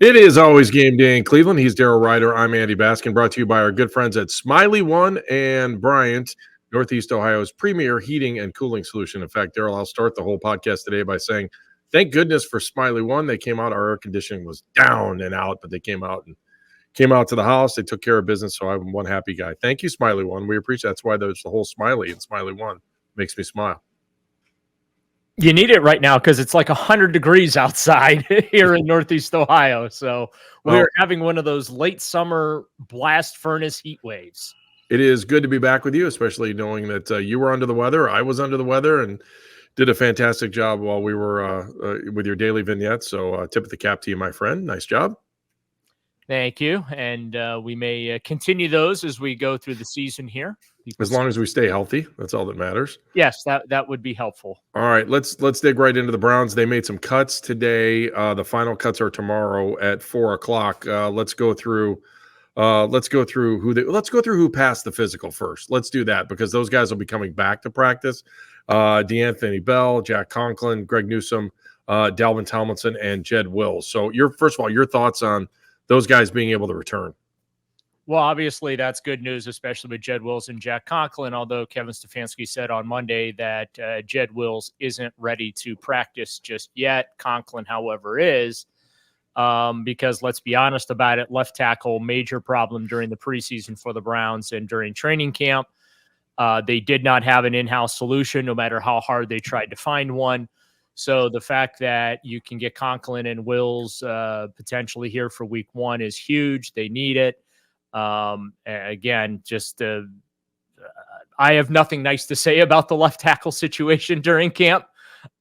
It is always game day in Cleveland. He's Daryl Ryder. I'm Andy Baskin, brought to you by our good friends at Smiley One and Bryant, Northeast Ohio's premier heating and cooling solution. In fact, Daryl, I'll start the whole podcast today by saying, thank goodness for Smiley One. They came out, our air conditioning was down and out, but they came out to the house. They took care of business, so I'm one happy guy. Thank you, Smiley One. We appreciate it. That's why there's the whole Smiley and Smiley One. Makes me smile. You need it right now because it's like 100 degrees outside here in Northeast Ohio. So we're having one of those late summer blast furnace heat waves. It is good to be back with you, especially knowing that you were under the weather. I was under the weather and did a fantastic job while we were with your daily vignettes. So tip of the cap to you, my friend. Nice job. Thank you. And we may continue those as we go through the season here. As long as we stay healthy, that's all that matters. Yes, that would be helpful. All right, let's dig right into the Browns. They made some cuts today. The final cuts are tomorrow at 4:00. Let's go through who passed the physical first. Let's do that because those guys will be coming back to practice. DeAnthony Bell, Jack Conklin, Greg Newsome, Dalvin Tomlinson, and Jed Wills. So first of all, your thoughts on those guys being able to return? Well, obviously, that's good news, especially with Jed Wills and Jack Conklin, although Kevin Stefanski said on Monday that Jed Wills isn't ready to practice just yet. Conklin, however, is because let's be honest about it, left tackle, major problem during the preseason for the Browns and during training camp. They did not have an in-house solution, no matter how hard they tried to find one. So the fact that you can get Conklin and Wills potentially here for week one is huge. They need it. Again, I have nothing nice to say about the left tackle situation during camp.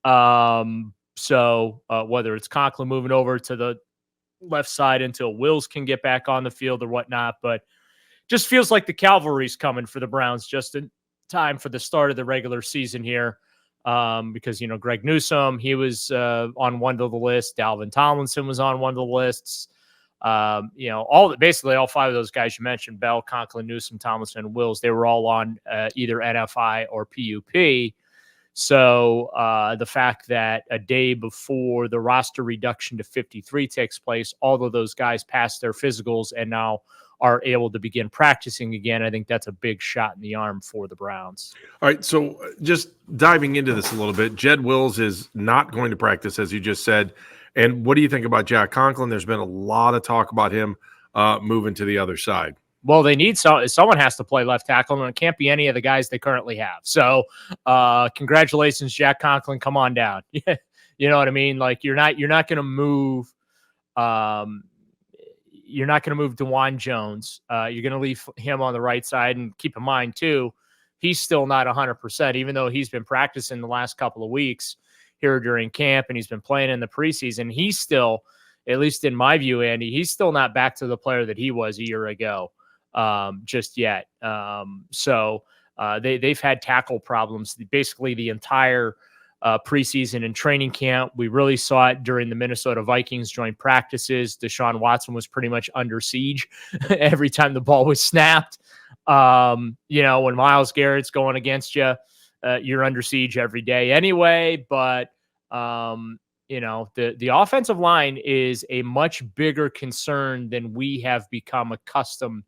So whether it's Conklin moving over to the left side until Wills can get back on the field or whatnot, but just feels like the cavalry's coming for the Browns just in time for the start of the regular season here. Because, Greg Newsome, he was on one of the lists. Dalvin Tomlinson was on one of the lists. Basically all five of those guys you mentioned, Bell, Conklin, Newsome, Tomlinson, and Wills, they were all on either NFI or PUP. So the fact that a day before the roster reduction to 53 takes place, all of those guys passed their physicals and now are able to begin practicing again, I think that's a big shot in the arm for the Browns. All right, so just diving into this a little bit, Jed Wills is not going to practice, as you just said. And what do you think about Jack Conklin? There's been a lot of talk about him moving to the other side. Well, they need someone has to play left tackle, and it can't be any of the guys they currently have. So congratulations, Jack Conklin. Come on down. You know what I mean? Like you're not going to move you're not going to move DeJuan Jones. You're going to leave him on the right side. And keep in mind, too, he's still not 100%, even though he's been practicing the last couple of weeks here during camp and he's been playing in the preseason. He's still, at least in my view, Andy, he's still not back to the player that he was a year ago just yet. So they've had tackle problems basically the entire preseason and training camp. We really saw it during the Minnesota Vikings joint practices. Deshaun Watson was pretty much under siege every time the ball was snapped. When Myles Garrett's going against you, you're under siege every day anyway. But, the offensive line is a much bigger concern than we have become accustomed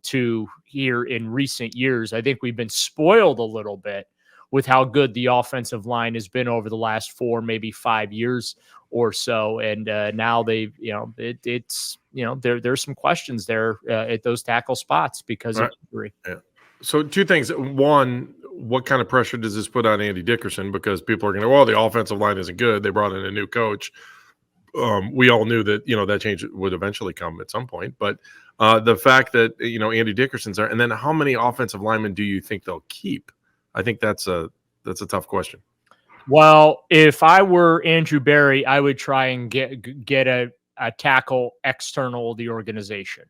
to here in recent years. I think we've been spoiled a little bit with how good the offensive line has been over the last 4, maybe 5 years or so. And now they've, there's some questions there at those tackle spots because of injury. Yeah. So 2 things. One, what kind of pressure does this put on Andy Dickerson? Because people are going to, the offensive line isn't good. They brought in a new coach. We all knew that, that change would eventually come at some point. But the fact that, Andy Dickerson's there, and then how many offensive linemen do you think they'll keep? I think that's a tough question. Well, if I were Andrew Berry, I would try and get a tackle external of the organization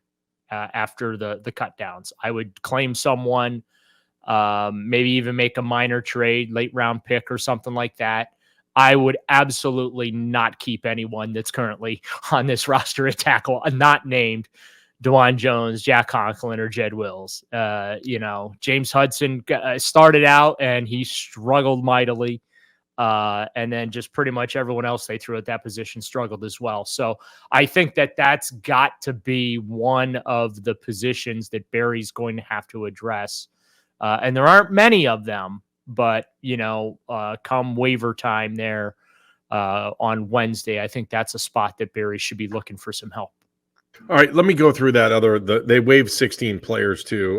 after the cut downs. I would claim someone, maybe even make a minor trade, late round pick or something like that. I would absolutely not keep anyone that's currently on this roster at tackle, not named DeJuan Jones, Jack Conklin, or Jed Wills. James Hudson started out and he struggled mightily. And then just pretty much everyone else they threw at that position struggled as well. So I think that that's got to be one of the positions that Barry's going to have to address. And there aren't many of them, but, come waiver time there on Wednesday, I think that's a spot that Barry should be looking for some help. All right, let me go through that. They waived 16 players too.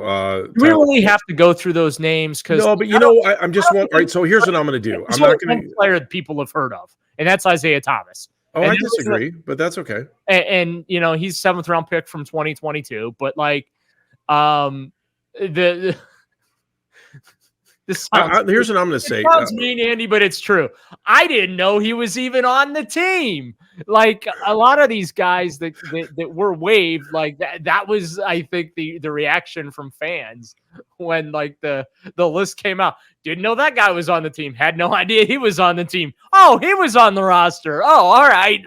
We really have to go through those names because no, but I'm just one. All right, so here's what I'm going to do. I'm not going to player that people have heard of, and that's Isaiah Thomas. Oh, I disagree, but that's okay. And he's 7th round pick from 2022, but here's what I'm going to say. It sounds mean, Andy, but it's true. I didn't know he was even on the team. Like a lot of these guys that were waived, like that was, I think, the reaction from fans when the list came out. Didn't know that guy was on the team. Had no idea he was on the team. Oh, he was on the roster. Oh, all right.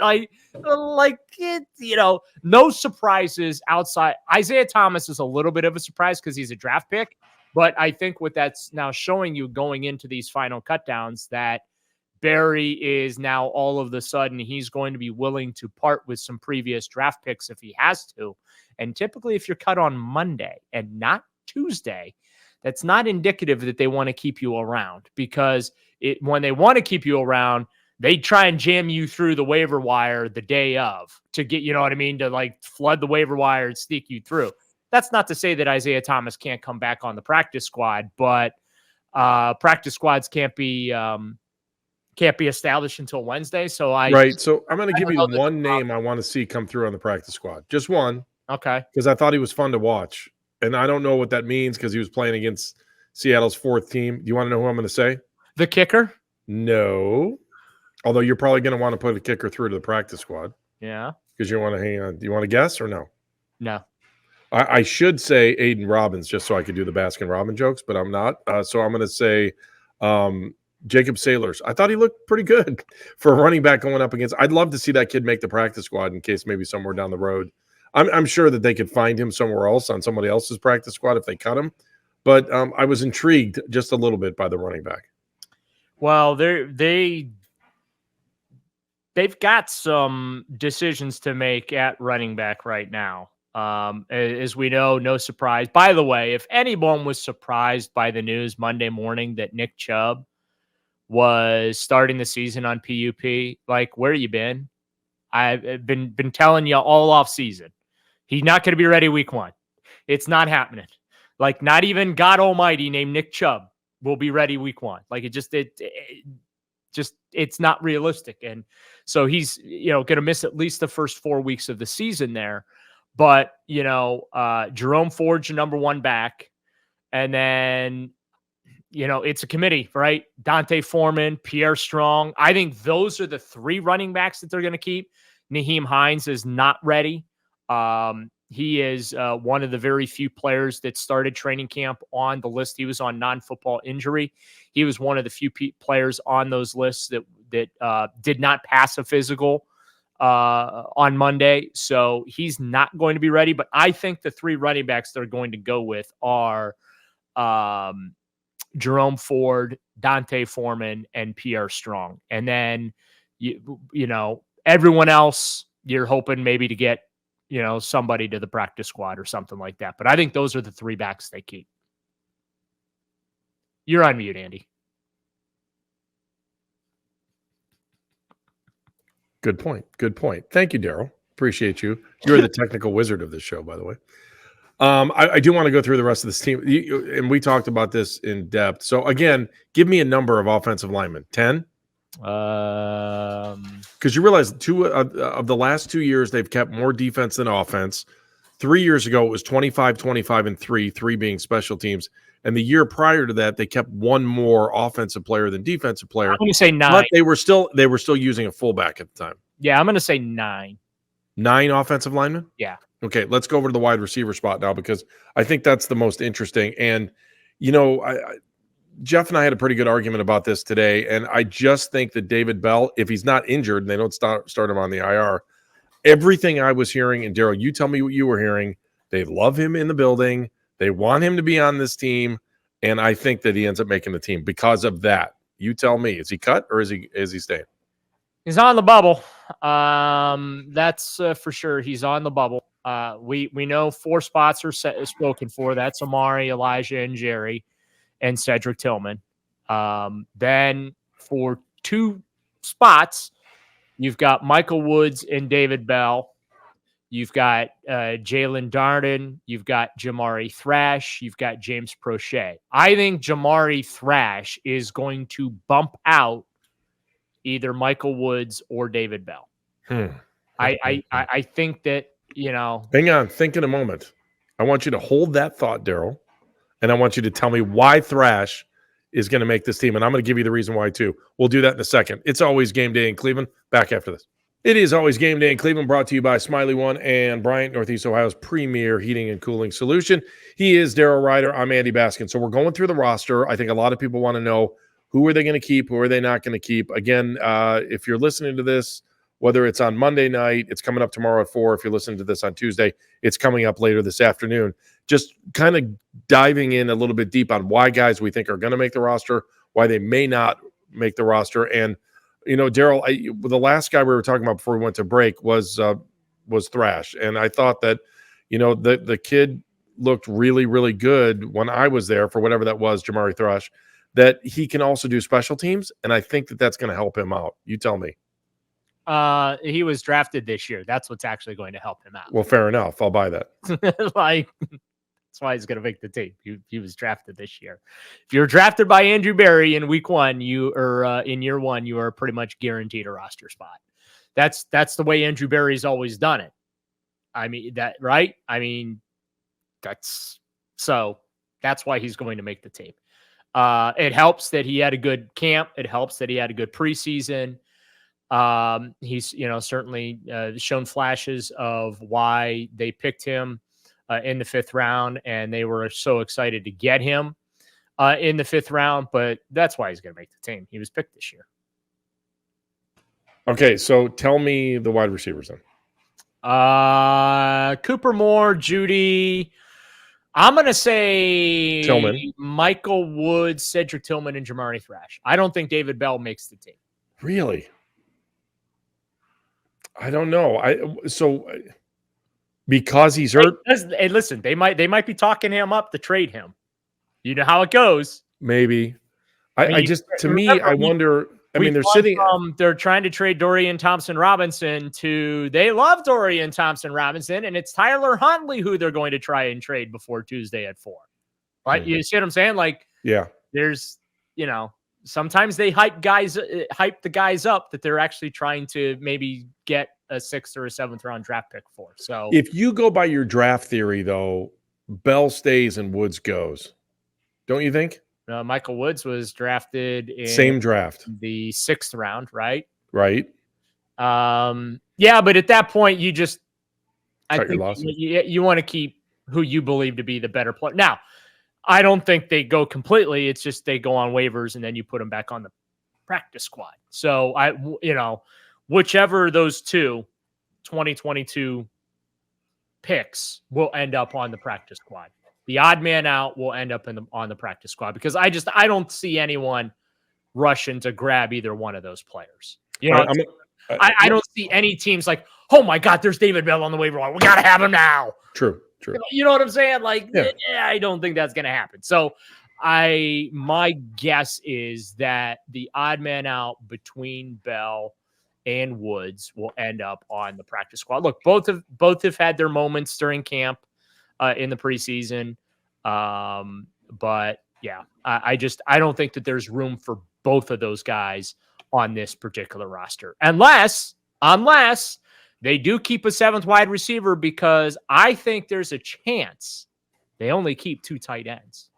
No surprises outside. Isaiah Thomas is a little bit of a surprise because he's a draft pick. But I think what that's now showing you going into these final cutdowns that Barry is now all of a sudden he's going to be willing to part with some previous draft picks if he has to. And typically if you're cut on Monday and not Tuesday, that's not indicative that they want to keep you around, because when they want to keep you around, they try and jam you through the waiver wire the day of to get, to flood the waiver wire and sneak you through. That's not to say that Isaiah Thomas can't come back on the practice squad, but practice squads can't be established until Wednesday. So So I'm going to give you the one name I want to see come through on the practice squad. Just one. Okay. Because I thought he was fun to watch. And I don't know what that means because he was playing against Seattle's 4th team. Do you want to know who I'm going to say? The kicker? No. Although you're probably going to want to put a kicker through to the practice squad. Yeah. Because you want to hang on. Do you want to guess or no? No. I should say Aiden Robbins just so I could do the Baskin Robbins jokes, but I'm not. So I'm going to say Jacob Sailors. I thought he looked pretty good for a running back going up against. I'd love to see that kid make the practice squad in case maybe somewhere down the road. I'm sure that they could find him somewhere else on somebody else's practice squad if they cut him. But I was intrigued just a little bit by the running back. Well, they've got some decisions to make at running back right now. As we know, no surprise. By the way, if anyone was surprised by the news Monday morning that Nick Chubb was starting the season on PUP, where you been? I've been telling you all off season. He's not going to be ready week 1. It's not happening. Not even God Almighty named Nick Chubb will be ready week 1. It's not realistic. And so he's, going to miss at least the first 4 weeks of the season there. But, Jerome Ford's your number 1 back. And then, it's a committee, right? Dante Foreman, Pierre Strong. I think those are the 3 running backs that they're going to keep. Nyheim Hines is not ready. He is one of the very few players that started training camp on the list. He was on non-football injury. He was one of the few players on those lists that did not pass a physical on Monday. So he's not going to be ready. But I think the 3 running backs they're going to go with are Jerome Ford, Dante Foreman, and Pierre Strong. And then, everyone else, you're hoping maybe to get, somebody to the practice squad or something like that. But I think those are the 3 backs they keep. You're on mute, Andy. Good point. Thank you, Daryl. Appreciate you. You're the technical wizard of this show, by the way. I do want to go through the rest of this team. And we talked about this in depth. So, again, give me a number of offensive linemen. 10? Because you realize 2 of the last 2 years, they've kept more defense than offense. 3 years ago, it was 25, 25, and 3 being special teams. And the year prior to that, they kept 1 more offensive player than defensive player. I'm going to say 9. But they were still using a fullback at the time. Yeah, I'm going to say 9. 9 offensive linemen? Yeah. Okay, let's go over to the wide receiver spot now because I think that's the most interesting. And, Jeff and I had a pretty good argument about this today, and I just think that David Bell, if he's not injured and they don't start him on the IR, everything I was hearing, and Daryl, you tell me what you were hearing, they love him in the building. They want him to be on this team, and I think that he ends up making the team because of that. You tell me. Is he cut or is he staying? He's on the bubble. That's for sure. He's on the bubble. We know 4 spots are spoken for. That's Amari, Elijah, and Jerry, and Cedric Tillman. Then for 2 spots, you've got Michael Woods and David Bell. You've got Jalen Darden. You've got Jamari Thrash. You've got James Prochet. I think Jamari Thrash is going to bump out either Michael Woods or David Bell. I think that, Hang on. Think in a moment. I want you to hold that thought, Daryl, and I want you to tell me why Thrash is going to make this team, and I'm going to give you the reason why, too. We'll do that in a second. It's always game day in Cleveland. Back after this. It is always game day in Cleveland, brought to you by Smiley One and Bryant, Northeast Ohio's premier heating and cooling solution. He is Daryl Ryder. I'm Andy Baskin. So we're going through the roster. I think a lot of people want to know, who are they going to keep? Who are they not going to keep? Again, if you're listening to this, whether it's on Monday night, it's coming up tomorrow at 4. If you're listening to this on Tuesday, it's coming up later this afternoon. Just kind of diving in a little bit deep on why guys we think are going to make the roster, why they may not make the roster. And, Daryl, the last guy we were talking about before we went to break was Thrash. And I thought that, the kid looked really, really good when I was there for whatever that was, Jamari Thrash, that he can also do special teams. And I think that that's going to help him out. You tell me. He was drafted this year. That's what's actually going to help him out. Well, fair enough. I'll buy that. That's why he's going to make the team. He was drafted this year. If you're drafted by Andrew Berry in week 1, you are in year 1, you are pretty much guaranteed a roster spot. That's the way Andrew Berry's always done it. I mean, right? I mean, that's why he's going to make the team. It helps that he had a good camp. It helps that he had a good preseason. He's, certainly shown flashes of why they picked him in the 5th round, and they were so excited to get him in the 5th round, but that's why he's going to make the team. He was picked this year. Okay, so tell me the wide receivers then. Cooper Moore, Judy. I'm going to say Tillman, Michael Woods, Cedric Tillman, and Jamari Thrash. I don't think David Bell makes the team. Really? I don't know. Because he's hurt. Hey, listen, they might be talking him up to trade him. You know how it goes. Maybe. I wonder. They're sitting. They're trying to trade Dorian Thompson-Robinson to. They love Dorian Thompson-Robinson, and it's Tyler Huntley who they're going to try and trade before Tuesday at 4. Right? You see what I'm saying? Yeah. There's, sometimes they hype the guys up that they're actually trying to maybe get a 6th or a 7th round draft pick for. So if you go by your draft theory, though, Bell stays and Woods goes. Don't you think? Michael Woods was drafted in same draft, the 6th round, right? Right. Yeah, but at that point, you just cut your losses. You want to keep who you believe to be the better player. Now, I don't think they go completely. It's just they go on waivers and then you put them back on the practice squad. So whichever those 2 2022 picks will end up on the practice squad. The odd man out will end up on the practice squad because I don't see anyone rushing to grab either one of those players. I don't see any teams like, oh my God, there's David Bell on the waiver wire. We got to have him now. True. You know what I'm saying? I don't think that's going to happen. So my guess is that the odd man out between Bell and Woods will end up on the practice squad. Look, both have had their moments during camp in the preseason. But yeah, I don't think that there's room for both of those guys on this particular roster. Unless they do keep a 7th wide receiver, because I think there's a chance they only keep 2 tight ends.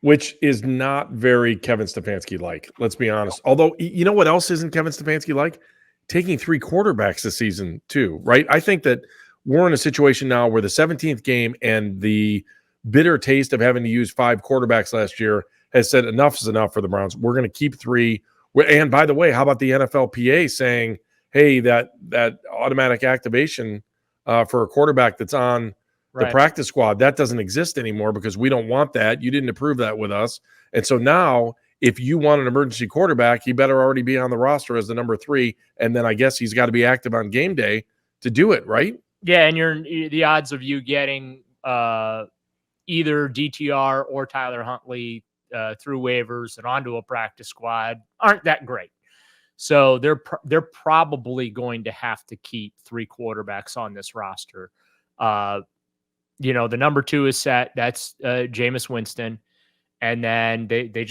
Which is not very Kevin Stefanski-like, let's be honest. Although, you know what else isn't Kevin Stefanski-like? Taking 3 quarterbacks this season too, right? I think that we're in a situation now where the 17th game and the bitter taste of having to use 5 quarterbacks last year has said enough is enough for the Browns. We're going to keep 3. And by the way, how about the NFLPA saying, hey, that automatic activation for a quarterback that's on the practice squad, that doesn't exist anymore because we don't want that. You didn't approve that with us. And so now if you want an emergency quarterback, he better already be on the roster as the number 3. And then I guess he's got to be active on game day to do it, right? Yeah, and the odds of you getting either DTR or Tyler Huntley through waivers and onto a practice squad aren't that great. So they're probably going to have to keep 3 quarterbacks on this roster. The number 2 is set. That's Jameis Winston. And then they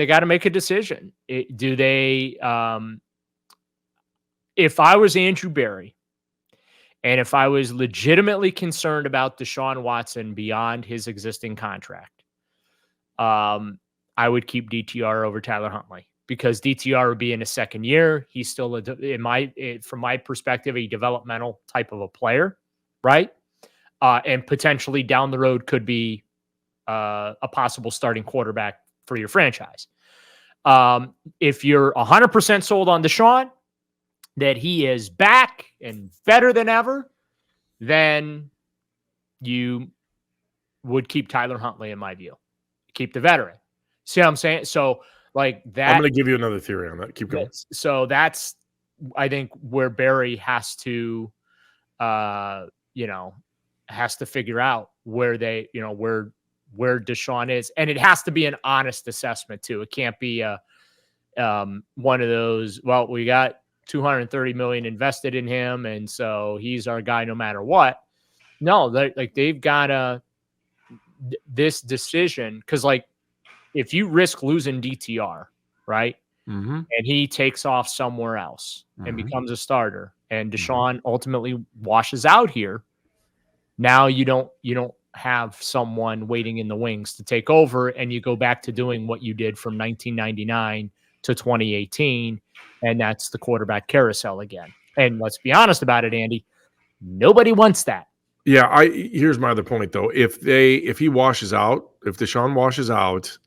got to make a decision. If I was Andrew Berry, and if I was legitimately concerned about Deshaun Watson beyond his existing contract, I would keep DTR over Tyler Huntley, because DTR would be in his second year. He's still, from my perspective, a developmental type of a player, right? And potentially down the road could be a possible starting quarterback for your franchise. If you're 100% sold on Deshaun, that he is back and better than ever, then you would keep Tyler Huntley, in my view. Keep the veteran. See what I'm saying? So, like that. I'm going to give you another theory on that. Keep going. So that's, I think, where Barry has to, has to figure out where they, where Deshaun is. And it has to be an honest assessment too. It can't be one of those, well, we got $230 million invested in him, and so he's our guy no matter what. No, they've got this decision, because if you risk losing DTR, right, and he takes off somewhere else and becomes a starter, and Deshaun ultimately washes out here, now you don't have someone waiting in the wings to take over, and you go back to doing what you did from 1999 to 2018. And that's the quarterback carousel again. And let's be honest about it, Andy. Nobody wants that. Yeah, here's my other point though. If Deshaun washes out,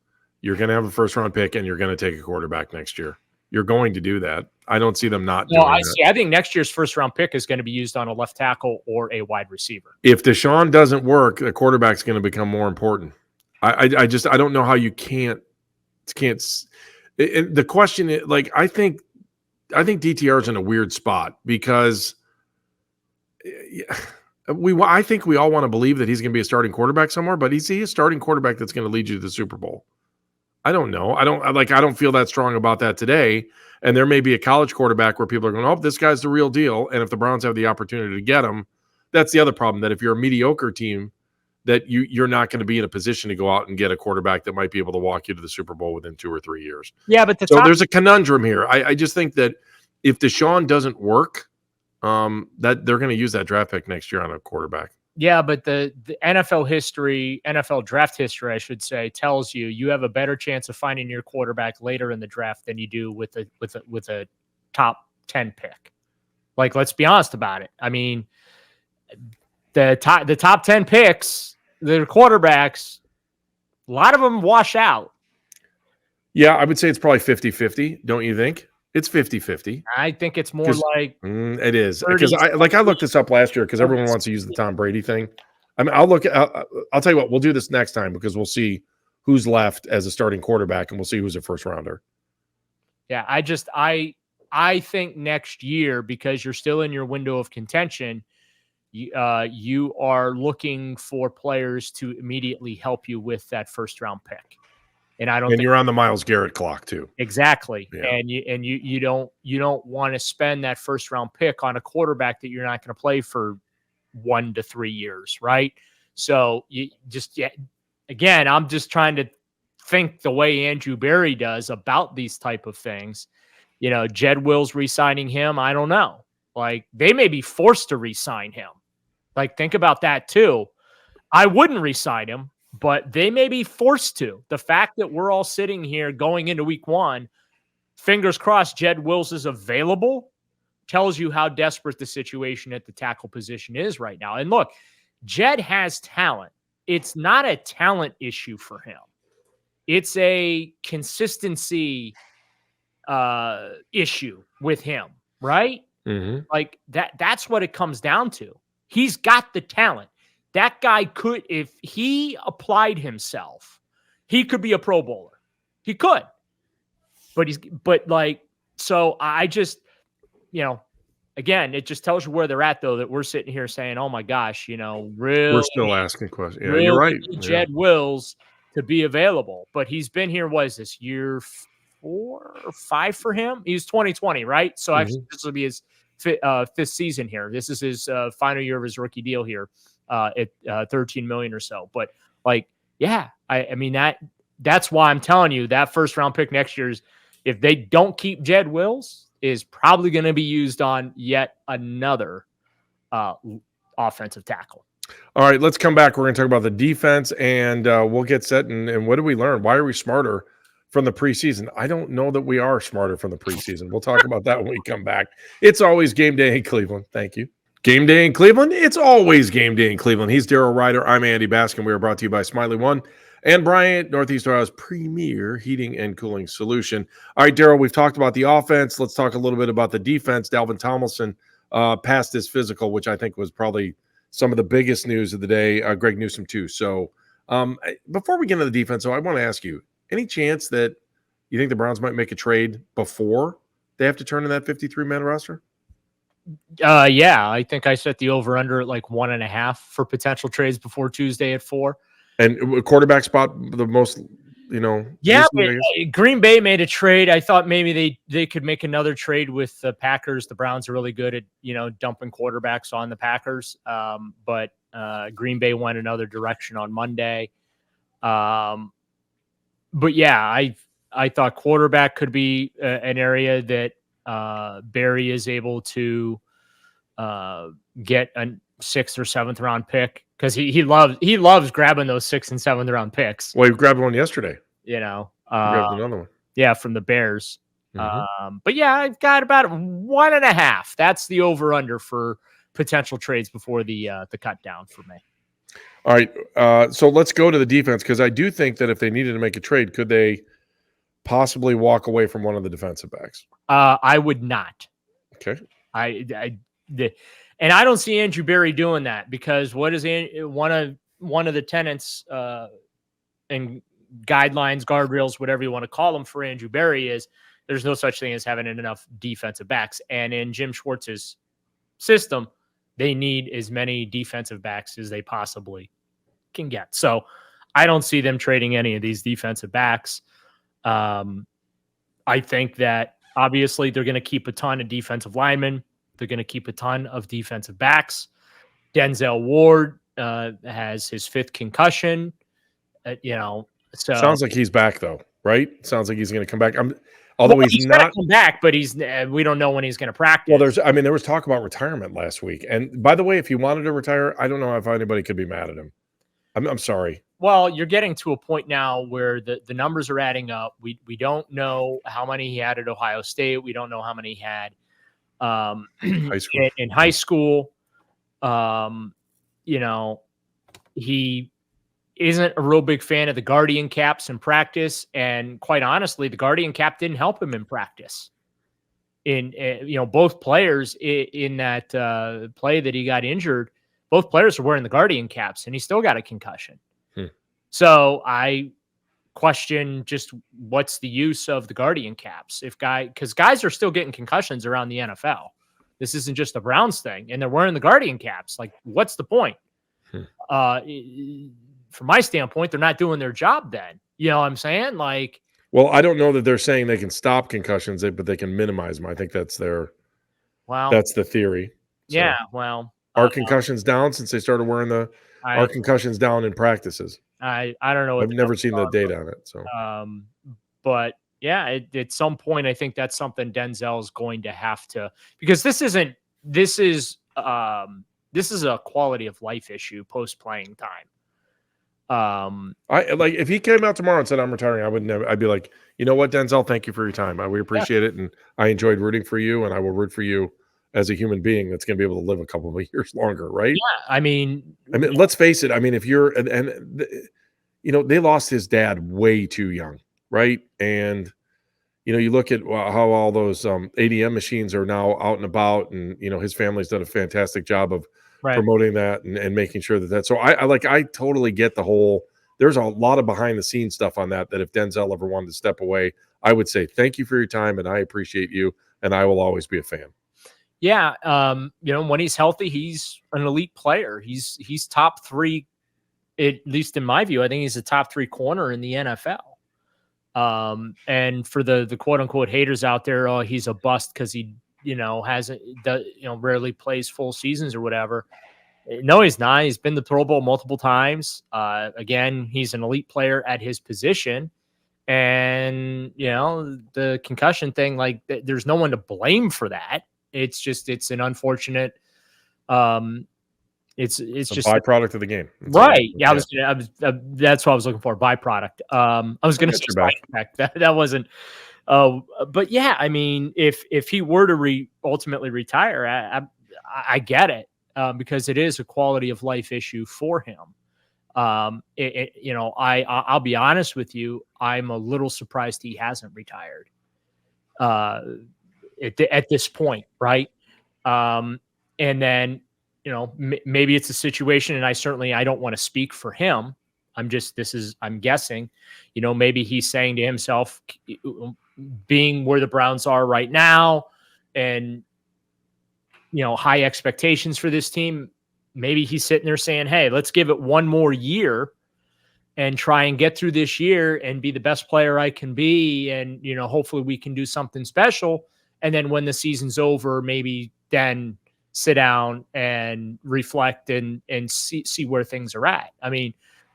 you're going to have a first round pick and you're going to take a quarterback next year. You're going to do that. I don't see them not doing that. I think next year's first round pick is going to be used on a left tackle or a wide receiver. If Deshaun doesn't work, the quarterback's going to become more important. I don't know how you can't. The question is, I think DTR is in a weird spot, because I think we all want to believe that he's going to be a starting quarterback somewhere, but is he a starting quarterback that's going to lead you to the Super Bowl? I don't know. I don't feel that strong about that today. And there may be a college quarterback where people are going, oh, this guy's the real deal. And if the Browns have the opportunity to get him, that's the other problem, that if you're a mediocre team, that you're not going to be in a position to go out and get a quarterback that might be able to walk you to the Super Bowl within 2 or 3 years. Yeah, but there's a conundrum here. I just think that if Deshaun doesn't work, that they're going to use that draft pick next year on a quarterback. Yeah, but the NFL draft history, I should say, tells you have a better chance of finding your quarterback later in the draft than you do with a top 10 pick. Let's be honest about it. I mean, the top 10 picks, the quarterbacks, a lot of them wash out. Yeah, I would say it's probably 50-50, don't you think? It's 50-50. I think it's more like it is, because I looked this up last year because everyone wants to use the Tom Brady thing. I mean, I'll tell you what, we'll do this next time, because we'll see who's left as a starting quarterback, and we'll see who's a first rounder. Yeah, I think next year, because you're still in your window of contention, you are looking for players to immediately help you with that first round pick. And I don't think you're on the Myles Garrett clock too. Exactly. Yeah. And you don't want to spend that first round pick on a quarterback that you're not going to play for 1 to 3 years, right? So again, I'm just trying to think the way Andrew Berry does about these type of things. Jed Wills re-signing him, I don't know. They may be forced to re-sign him. Think about that too. I wouldn't re-sign him, but they may be forced to. The fact that we're all sitting here going into week 1, fingers crossed Jed Wills is available, tells you how desperate the situation at the tackle position is right now. And look, Jed has talent. It's not a talent issue for him. It's a consistency issue with him, right? That's what it comes down to. He's got the talent. That guy could, if he applied himself, he could be a Pro Bowler. He could, but like, so I just, again, it just tells you where they're at, though, that we're sitting here saying, oh my gosh, We're really, still asking questions. Yeah, you're really right. need Yeah. Jed Wills to be available. But he's been here, what is this, year 4 or 5 for him? He's 2020, right? So actually, this will be his fifth season here. This is his final year of his rookie deal here at $13 million or so. But like, yeah, I mean, that's why I'm telling you that first round pick next year is, if they don't keep Jed Wills, is probably going to be used on yet another offensive tackle. All right, let's come back. We're going to talk about the defense, and we'll get set. And what did we learn? Why are we smarter from the preseason? I don't know that we are smarter from the preseason. We'll talk about that when we come back. It's always game day in Cleveland. Thank you. Game day in Cleveland. It's always game day in Cleveland. He's Daryl Ryder. I'm Andy Baskin. We are brought to you by Smiley One and Bryant, Northeast Ohio's premier heating and cooling solution. All right, Daryl, we've talked about the offense. Let's talk a little bit about the defense. Dalvin Tomlinson passed his physical, which I think was probably some of the biggest news of the day. Greg Newsome, too. So before we get into the defense, I want to ask you, any chance that you think the Browns might make a trade before they have to turn in that 53-man roster? Yeah, I think I set the over-under at like 1.5 for potential trades before Tuesday at 4. And quarterback spot, the most, Yeah, Green Bay made a trade. I thought maybe they could make another trade with the Packers. The Browns are really good at, dumping quarterbacks on the Packers. But Green Bay went another direction on Monday. But yeah, I thought quarterback could be an area that Barry is able to get a 6th or 7th round pick, because he loves grabbing those 6th and 7th round picks. Well, he grabbed one yesterday. He grabbed another one. Yeah, from the Bears. But yeah, I've got about 1.5. That's the over under for potential trades before the cut down for me. All right, so let's go to the defense, because I do think that if they needed to make a trade, could they possibly walk away from one of the defensive backs? I would not. Okay. And I don't see Andrew Berry doing that, because what is one of the tenets and guidelines, guardrails, whatever you want to call them, for Andrew Berry is there's no such thing as having enough defensive backs. And in Jim Schwartz's system, they need as many defensive backs as they possibly can get. So I don't see them trading any of these defensive backs. I think that obviously they're going to keep a ton of defensive linemen. They're going to keep a ton of defensive backs. Denzel Ward has his 5th concussion. So sounds like he's back, though, right? Sounds like he's going to come back. Although he's not come back, but we don't know when he's going to practice. Well, there was talk about retirement last week. And by the way, if he wanted to retire, I don't know if anybody could be mad at him. I'm sorry. Well, you're getting to a point now where the numbers are adding up. We don't know how many he had at Ohio State. We don't know how many he had in high school. He isn't a real big fan of the Guardian caps in practice, and quite honestly, the Guardian cap didn't help him in practice. In both players in that play that he got injured, both players were wearing the Guardian caps, and he still got a concussion. So I question just what's the use of the Guardian caps because guys are still getting concussions around the NFL. This isn't just a Browns thing, and they're wearing the Guardian caps. Like, what's the point? From my standpoint, they're not doing their job then. You know what I'm saying? Like, well, I don't know that they're saying they can stop concussions, but they can minimize them. I think that's that's the theory. So, yeah. Well, are concussions down since they started wearing are concussions down in practices? I don't know. I've never seen the data on it. So, but yeah, at some point, I think that's something Denzel is going to have to, because this is a quality of life issue post playing time. I like if he came out tomorrow and said I'm retiring, I'd be like, you know what, Denzel, thank you for your time. We appreciate it, and I enjoyed rooting for you, and I will root for you as a human being that's going to be able to live a couple of years longer, right? Yeah, I mean, let's face it. I mean, if you're they lost his dad way too young, right? And you look at how all those ADM machines are now out and about, and his family's done a fantastic job of promoting that and making sure that. So I totally get the whole there's a lot of behind the scenes stuff on that if Denzel ever wanted to step away, I would say thank you for your time and I appreciate you and I will always be a fan. Yeah, when he's healthy, he's an elite player. He's top 3, at least in my view. I think he's a top 3 corner in the NFL. And for the quote unquote haters out there, oh, he's a bust because he rarely plays full seasons or whatever. No, he's not. He's been the Pro Bowl multiple times. Again, he's an elite player at his position. And, the concussion thing, like there's no one to blame for that. It's an unfortunate, it's just a byproduct of the game. Right. Yeah. That's what I was looking for. Byproduct. I was going to say side effect. That wasn't, but yeah, I mean, if he were to ultimately retire, I get it. Because it is a quality of life issue for him. I'll be honest with you. I'm a little surprised he hasn't retired at this point. Right. And then, maybe it's a situation, and I don't want to speak for him. I'm guessing, maybe he's saying to himself, being where the Browns are right now and, high expectations for this team. Maybe he's sitting there saying, hey, let's give it one more year and try and get through this year and be the best player I can be. And, hopefully we can do something special. And then when the season's over, maybe then sit down and reflect and see where things are at. I mean,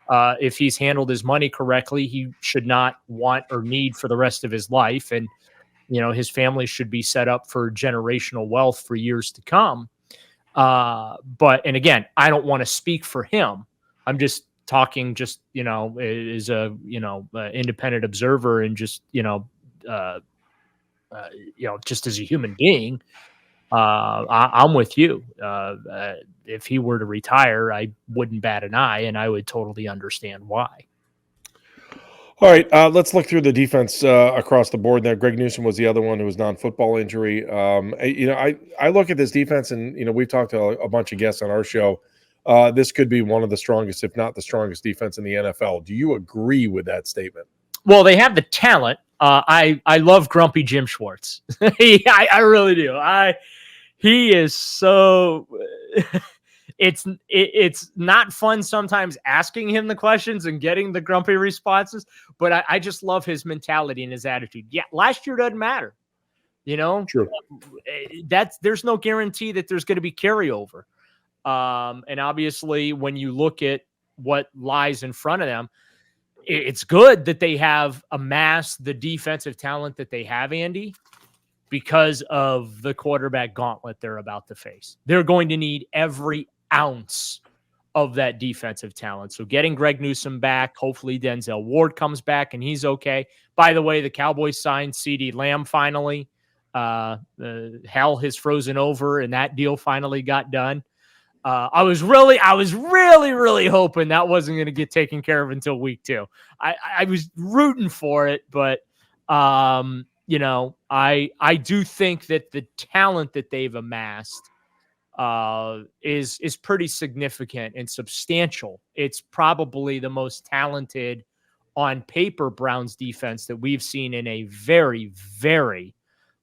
if he's handled his money correctly, he should not want or need for the rest of his life. And, his family should be set up for generational wealth for years to come. And again, I don't want to speak for him. I'm just talking as a, independent observer and just, just as a human being. I'm with you. If he were to retire, I wouldn't bat an eye, and I would totally understand why. All right, let's look through the defense across the board. Now, Greg Newsome was the other one who was non-football injury. I look at this defense, and we've talked to a bunch of guests on our show. This could be one of the strongest, if not the strongest, defense in the NFL. Do you agree with that statement? Well, they have the talent. I love Grumpy Jim Schwartz. I really do. He is so. It's not fun sometimes asking him the questions and getting the grumpy responses, but I just love his mentality and his attitude. Yeah, last year doesn't matter. True. There's no guarantee that there's going to be carryover. And obviously, when you look at what lies in front of them, it's good that they have amassed the defensive talent that they have, Andy, because of the quarterback gauntlet they're about to face. They're going to need every ounce of that defensive talent. So getting Greg Newsome back, hopefully Denzel Ward comes back and he's okay. By the way, the Cowboys signed CeeDee Lamb finally. Hell has frozen over and that deal finally got done. I was really hoping that wasn't going to get taken care of until week 2. I was rooting for it, but I do think that the talent that they've amassed is pretty significant and substantial. It's probably the most talented on paper Browns defense that we've seen in a very, very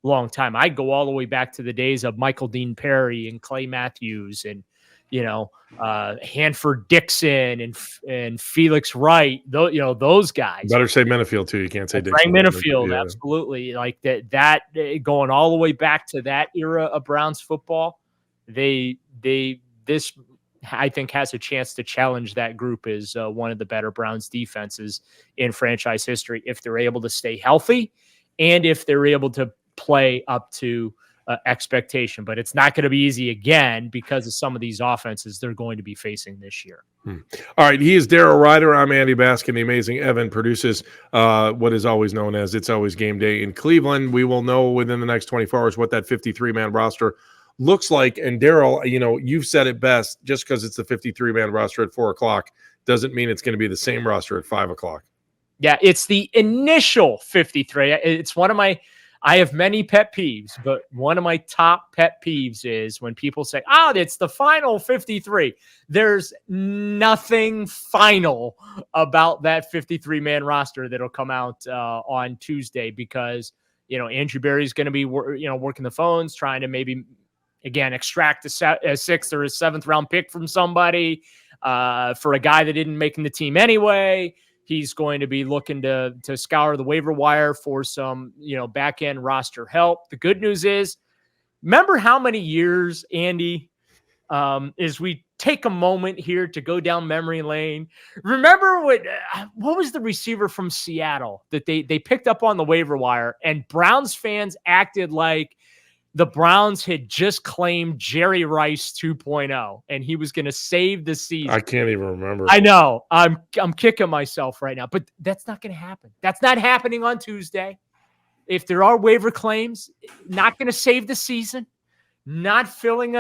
long time. I'd go all the way back to the days of Michael Dean Perry and Clay Matthews and Hanford Dixon and Felix Wright. Those guys. Better say Minifield too. You can't say Dixon. Frank Minifield, yeah. Absolutely. Like that going all the way back to that era of Browns football. This I think has a chance to challenge that group as one of the better Browns defenses in franchise history if they're able to stay healthy and if they're able to play up to expectation. But it's not going to be easy again because of some of these offenses they're going to be facing this year. All right, he is Daryl Ryder. I'm Andy Baskin. The amazing Evan produces what is always known as It's Always Game Day in Cleveland. We will know within the next 24 hours what that 53-man roster looks like. And Daryl, you've said it best. Just because it's the 53-man roster at 4 o'clock doesn't mean it's going to be the same roster at 5 o'clock. Yeah, it's the initial 53. It's one of my I have many pet peeves, but one of my top pet peeves is when people say, "Oh, it's the final 53." There's nothing final about that 53-man roster that'll come out on Tuesday because Andrew Berry's going to be working the phones, trying to maybe again extract a sixth or a seventh round pick from somebody for a guy that didn't make the team anyway. He's going to be looking to scour the waiver wire for some, back end roster help. The good news is, remember how many years, Andy, is we take a moment here to go down memory lane. Remember what was the receiver from Seattle that they picked up on the waiver wire, and Browns fans acted like the Browns had just claimed Jerry Rice 2.0 and he was going to save the season. I can't even remember. I know. I'm kicking myself right now, but that's not going to happen. That's not happening on Tuesday. If there are waiver claims, not going to save the season, not filling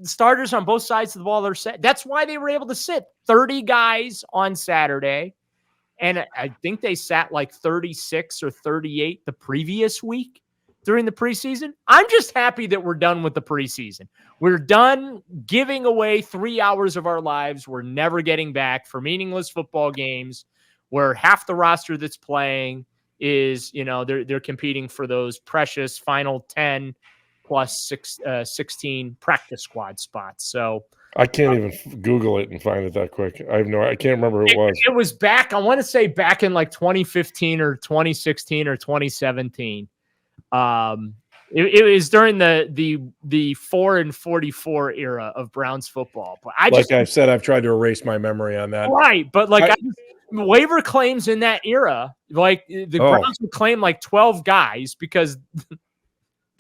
starters on both sides of the ball are set. That's why they were able to sit 30 guys on Saturday. And I think they sat like 36 or 38 the previous week during the preseason. I'm just happy that we're done with the preseason. We're done giving away 3 hours of our lives we're never getting back for meaningless football games where half the roster that's playing is, they're competing for those precious final 10 plus 16 practice squad spots. So I can't even Google it and find it that quick. I can't remember who it was. It was back, I want to say back in like 2015 or 2016 or 2017. It was during the 4 and 44 era of Browns football. But I've said, I've tried to erase my memory on that. Right, but waiver claims in that era, like the Browns would claim like 12 guys because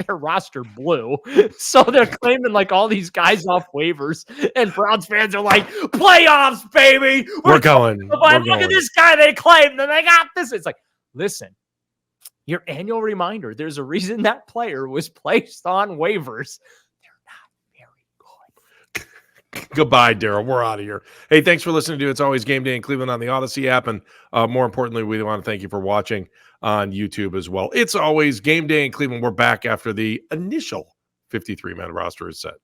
their roster blew. So they're claiming like all these guys off waivers, and Browns fans are like, "Playoffs, baby! We're going. Look at this guy they claimed, and they got this." It's like, listen. Your annual reminder, there's a reason that player was placed on waivers. They're not very good. Goodbye, Daryl. We're out of here. Hey, thanks for listening to It's Always Game Day in Cleveland on the Odyssey app. And more importantly, we want to thank you for watching on YouTube as well. It's Always Game Day in Cleveland. We're back after the initial 53-man roster is set.